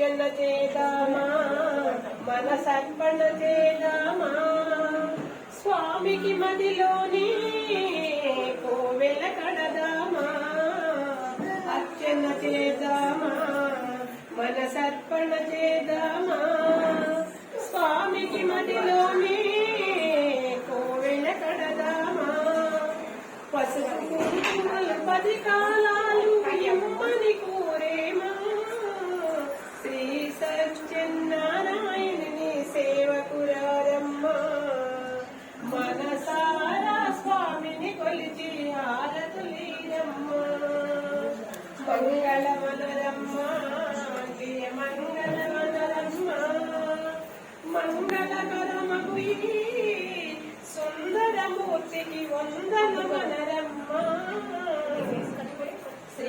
అర్చన చేద్దామా మనసర్పణ చేద్దామా స్వామికి మదిలోని కోవెల కడదామా అర్చన చేద్దామా మనసర్పణ చేద్దామా స్వామికి మదిలోని కోవెల కడదామా పసుపు కుంకుమలు 10 కాలాలు ఎమ్మని కోరేమా శ్రీ సత్యనారాయణుని సేవకురారమ్మా మనసారా స్వామిని కొలిచి హారతులీరమ్మా మంగళమనరమ్మా దియ మంగళమనరమ్మా మంగళకరమగు సుందరమూర్తికి వందనము